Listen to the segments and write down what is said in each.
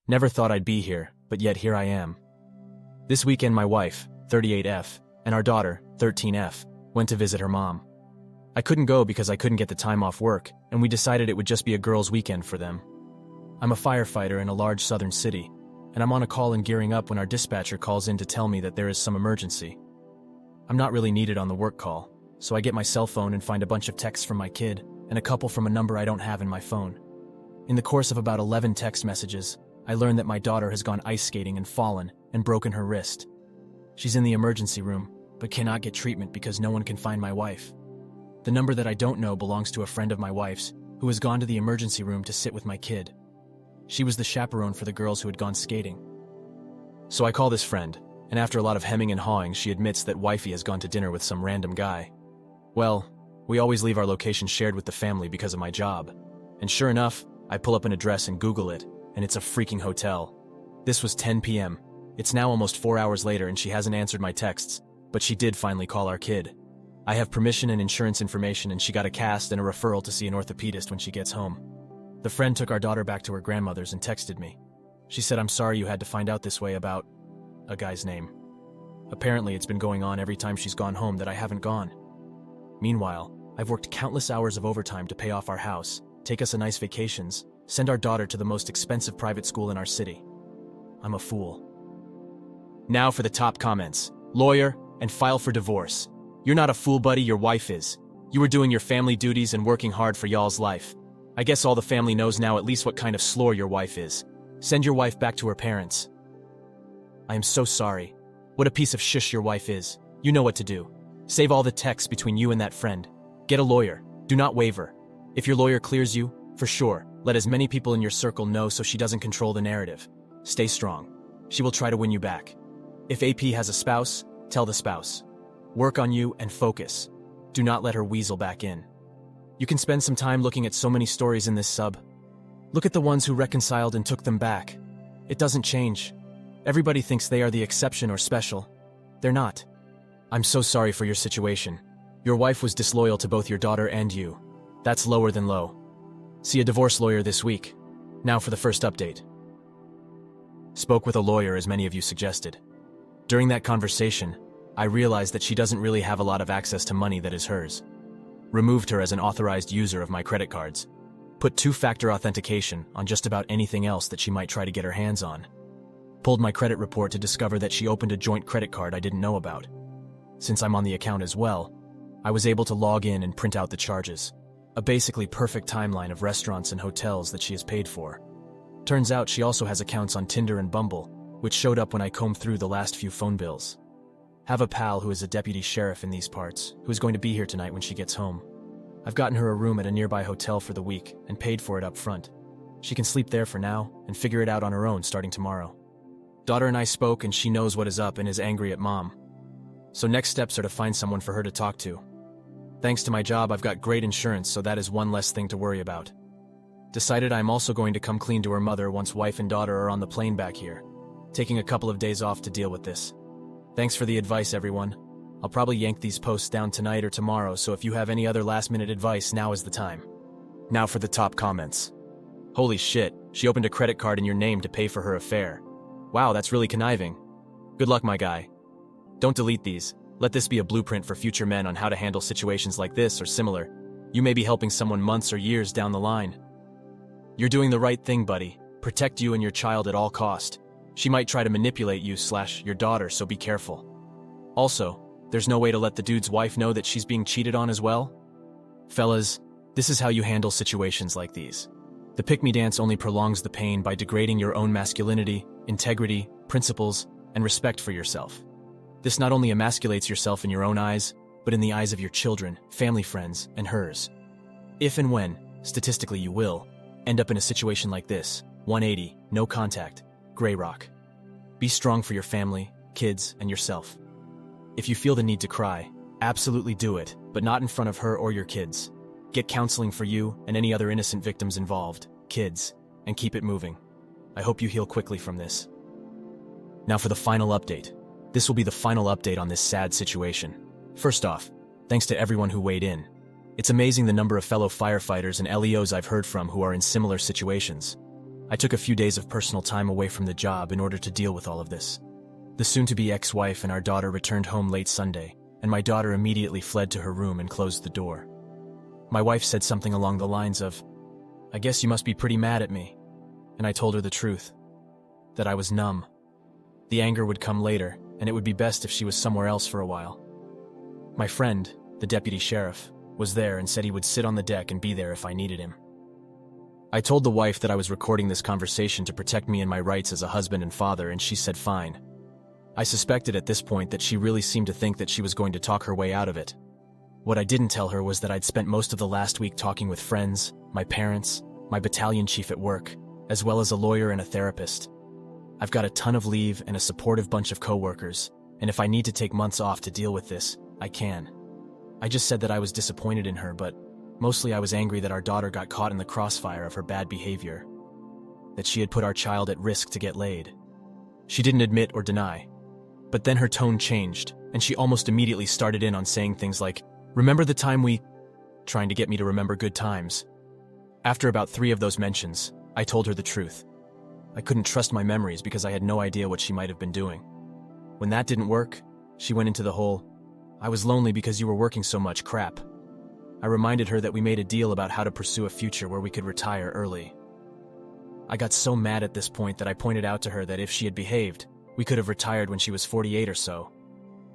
Never thought I'd be here, but yet here I am. This weekend my wife, 38F, and our daughter, 13F, went to visit her mom. I couldn't go because I couldn't get the time off work, and we decided it would just be a girls' weekend for them. I'm a firefighter in a large southern city, and I'm on a call and gearing up when our dispatcher calls in to tell me that there is some emergency. I'm not really needed on the work call, so I get my cell phone and find a bunch of texts from my kid, and a couple from a number I don't have in my phone. In the course of about 11 text messages, I learn that my daughter has gone ice skating and fallen and broken her wrist. She's in the emergency room, but cannot get treatment because no one can find my wife. The number that I don't know belongs to a friend of my wife's, who has gone to the emergency room to sit with my kid. She was the chaperone for the girls who had gone skating. So I call this friend, and after a lot of hemming and hawing, she admits that wifey has gone to dinner with some random guy. Well, we always leave our location shared with the family because of my job. And sure enough, I pull up an address and Google it, and it's a freaking hotel. This was 10 p.m. It's now almost 4 hours later and she hasn't answered my texts, but she did finally call our kid. I have permission and insurance information and she got a cast and a referral to see an orthopedist when she gets home. The friend took our daughter back to her grandmother's and texted me. She said, "I'm sorry you had to find out this way about a guy's name. Apparently it's been going on every time she's gone home that I haven't gone. Meanwhile, I've worked countless hours of overtime to pay off our house, take us a nice vacations, send our daughter to the most expensive private school in our city. I'm a fool." Now for the top comments. Lawyer and file for divorce. You're not a fool, buddy, your wife is. You were doing your family duties and working hard for y'all's life. I guess all the family knows now at least what kind of slore your wife is. Send your wife back to her parents. I am so sorry. What a piece of shush your wife is. You know what to do. Save all the texts between you and that friend. Get a lawyer. Do not waver. If your lawyer clears you, for sure, let as many people in your circle know so she doesn't control the narrative. Stay strong. She will try to win you back. If AP has a spouse, tell the spouse. Work on you and focus. Do not let her weasel back in. You can spend some time looking at so many stories in this sub. Look at the ones who reconciled and took them back. It doesn't change. Everybody thinks they are the exception or special. They're not. I'm so sorry for your situation. Your wife was disloyal to both your daughter and you. That's lower than low. See a divorce lawyer this week. Now for the first update. Spoke with a lawyer, as many of you suggested. During that conversation, I realized that she doesn't really have a lot of access to money that is hers. Removed her as an authorized user of my credit cards. Put two-factor authentication on just about anything else that she might try to get her hands on. Pulled my credit report to discover that she opened a joint credit card I didn't know about. Since I'm on the account as well, I was able to log in and print out the charges. A basically perfect timeline of restaurants and hotels that she has paid for. Turns out she also has accounts on Tinder and Bumble, which showed up when I combed through the last few phone bills. Have a pal who is a deputy sheriff in these parts, who is going to be here tonight when she gets home. I've gotten her a room at a nearby hotel for the week and paid for it up front. She can sleep there for now and figure it out on her own starting tomorrow. Daughter and I spoke and she knows what is up and is angry at mom. So next steps are to find someone for her to talk to. Thanks to my job, I've got great insurance, so that is one less thing to worry about. Decided I'm also going to come clean to her mother once wife and daughter are on the plane back here. Taking a couple of days off to deal with this. Thanks for the advice, everyone. I'll probably yank these posts down tonight or tomorrow, so if you have any other last-minute advice, now is the time. Now for the top comments. Holy shit, she opened a credit card in your name to pay for her affair. Wow, that's really conniving. Good luck, my guy. Don't delete these. Let this be a blueprint for future men on how to handle situations like this or similar. You may be helping someone months or years down the line. You're doing the right thing, buddy. Protect you and your child at all cost. She might try to manipulate you/your daughter, so be careful. Also, there's no way to let the dude's wife know that she's being cheated on as well? Fellas, this is how you handle situations like these. The pick-me dance only prolongs the pain by degrading your own masculinity, integrity, principles, and respect for yourself. This not only emasculates yourself in your own eyes, but in the eyes of your children, family friends, and hers. If and when, statistically you will, end up in a situation like this, 180, no contact, gray rock. Be strong for your family, kids, and yourself. If you feel the need to cry, absolutely do it, but not in front of her or your kids. Get counseling for you and any other innocent victims involved, kids, and keep it moving. I hope you heal quickly from this. Now for the final update. This will be the final update on this sad situation. First off, thanks to everyone who weighed in. It's amazing the number of fellow firefighters and LEOs I've heard from who are in similar situations. I took a few days of personal time away from the job in order to deal with all of this. The soon-to-be ex-wife and our daughter returned home late Sunday, and my daughter immediately fled to her room and closed the door. My wife said something along the lines of, "I guess you must be pretty mad at me." And I told her the truth, that I was numb. The anger would come later, and it would be best if she was somewhere else for a while. My friend, the deputy sheriff, was there and said he would sit on the deck and be there if I needed him. I told the wife that I was recording this conversation to protect me and my rights as a husband and father, and she said fine. I suspected at this point that she really seemed to think that she was going to talk her way out of it. What I didn't tell her was that I'd spent most of the last week talking with friends, my parents, my battalion chief at work, as well as a lawyer and a therapist. I've got a ton of leave and a supportive bunch of coworkers, and if I need to take months off to deal with this, I can. I just said that I was disappointed in her, but mostly I was angry that our daughter got caught in the crossfire of her bad behavior, that she had put our child at risk to get laid. She didn't admit or deny, but then her tone changed, and she almost immediately started in on saying things like, "Remember the time we..." trying to get me to remember good times. After about 3 of those mentions, I told her the truth. I couldn't trust my memories because I had no idea what she might have been doing. When that didn't work, she went into the whole, "I was lonely because you were working so much" crap. I reminded her that we made a deal about how to pursue a future where we could retire early. I got so mad at this point that I pointed out to her that if she had behaved, we could have retired when she was 48 or so,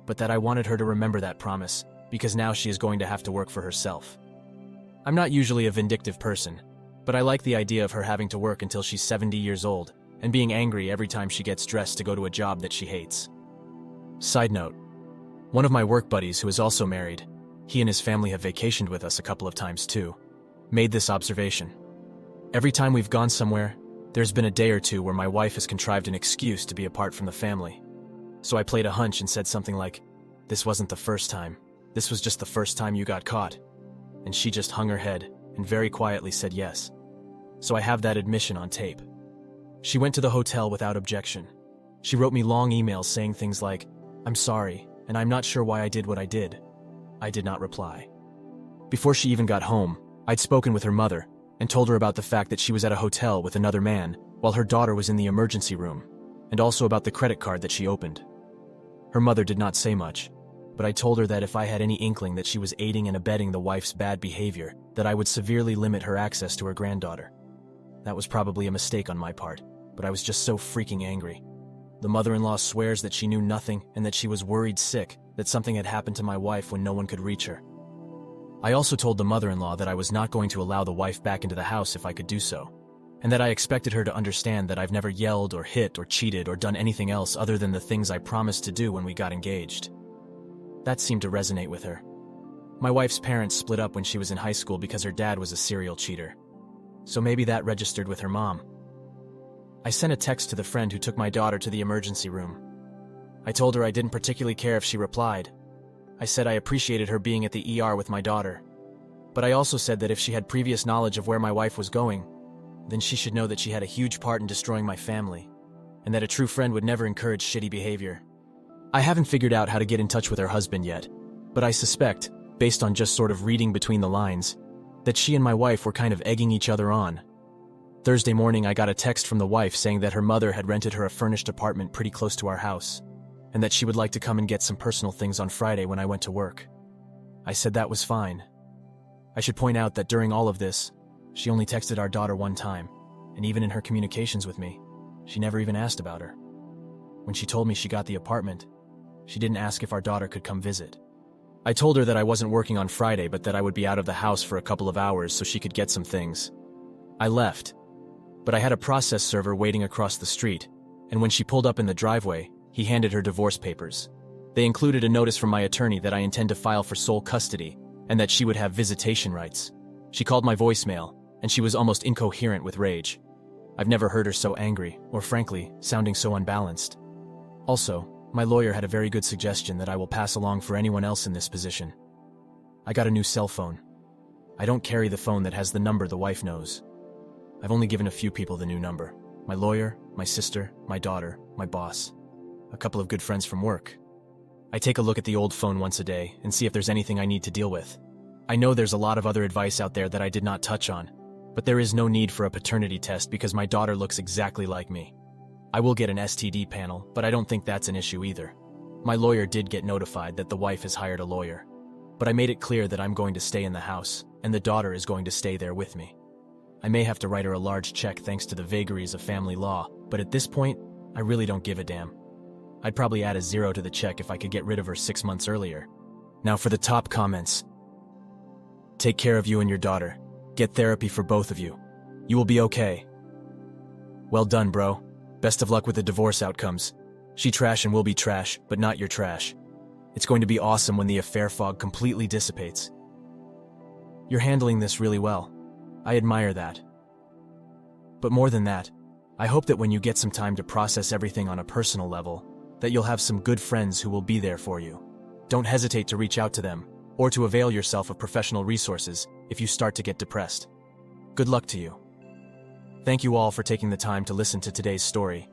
but that I wanted her to remember that promise, because now she is going to have to work for herself. I'm not usually a vindictive person, but I like the idea of her having to work until she's 70 years old and being angry every time she gets dressed to go to a job that she hates. Side note, one of my work buddies who is also married, he and his family have vacationed with us a couple of times too, made this observation. Every time we've gone somewhere, there's been a day or two where my wife has contrived an excuse to be apart from the family. So I played a hunch and said something like, "This wasn't the first time. This was just the first time you got caught." And she just hung her head and very quietly said yes. So I have that admission on tape. She went to the hotel without objection. She wrote me long emails saying things like, "I'm sorry, and I'm not sure why I did what I did." I did not reply. Before she even got home, I'd spoken with her mother and told her about the fact that she was at a hotel with another man while her daughter was in the emergency room, and also about the credit card that she opened. Her mother did not say much, but I told her that if I had any inkling that she was aiding and abetting the wife's bad behavior, that I would severely limit her access to her granddaughter. That was probably a mistake on my part, but I was just so freaking angry. The mother-in-law swears that she knew nothing and that she was worried sick that something had happened to my wife when no one could reach her. I also told the mother-in-law that I was not going to allow the wife back into the house if I could do so, and that I expected her to understand that I've never yelled or hit or cheated or done anything else other than the things I promised to do when we got engaged. That seemed to resonate with her. My wife's parents split up when she was in high school because her dad was a serial cheater. So maybe that registered with her mom. I sent a text to the friend who took my daughter to the emergency room. I told her I didn't particularly care if she replied. I said I appreciated her being at the ER with my daughter. But I also said that if she had previous knowledge of where my wife was going, then she should know that she had a huge part in destroying my family, and that a true friend would never encourage shitty behavior. I haven't figured out how to get in touch with her husband yet, but I suspect, based on just sort of reading between the lines, that she and my wife were kind of egging each other on. Thursday morning I got a text from the wife saying that her mother had rented her a furnished apartment pretty close to our house, and that she would like to come and get some personal things on Friday when I went to work. I said that was fine. I should point out that during all of this, she only texted our daughter one time, and even in her communications with me, she never even asked about her. When she told me she got the apartment, she didn't ask if our daughter could come visit. I told her that I wasn't working on Friday, but that I would be out of the house for a couple of hours so she could get some things. I left, but I had a process server waiting across the street, and when she pulled up in the driveway, he handed her divorce papers. They included a notice from my attorney that I intend to file for sole custody and that she would have visitation rights. She called my voicemail, and she was almost incoherent with rage. I've never heard her so angry, or frankly, sounding so unbalanced. Also, my lawyer had a very good suggestion that I will pass along for anyone else in this position. I got a new cell phone. I don't carry the phone that has the number the wife knows. I've only given a few people the new number. My lawyer, my sister, my daughter, my boss, a couple of good friends from work. I take a look at the old phone once a day and see if there's anything I need to deal with. I know there's a lot of other advice out there that I did not touch on, But there is no need for a paternity test because my daughter looks exactly like me. I will get an STD panel, but I don't think that's an issue either. My lawyer did get notified that the wife has hired a lawyer. But I made it clear that I'm going to stay in the house, and the daughter is going to stay there with me. I may have to write her a large check thanks to the vagaries of family law, but at this point, I really don't give a damn. I'd probably add a 0 to the check if I could get rid of her 6 months earlier. Now for the top comments. Take care of you and your daughter. Get therapy for both of you. You will be okay. Well done, bro. Best of luck with the divorce outcomes. She trash and will be trash, but not your trash. It's going to be awesome when the affair fog completely dissipates. You're handling this really well. I admire that. But more than that, I hope that when you get some time to process everything on a personal level, that you'll have some good friends who will be there for you. Don't hesitate to reach out to them, or to avail yourself of professional resources if you start to get depressed. Good luck to you. Thank you all for taking the time to listen to today's story.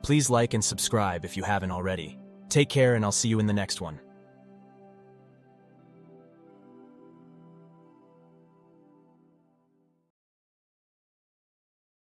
Please like and subscribe if you haven't already. Take care and I'll see you in the next one.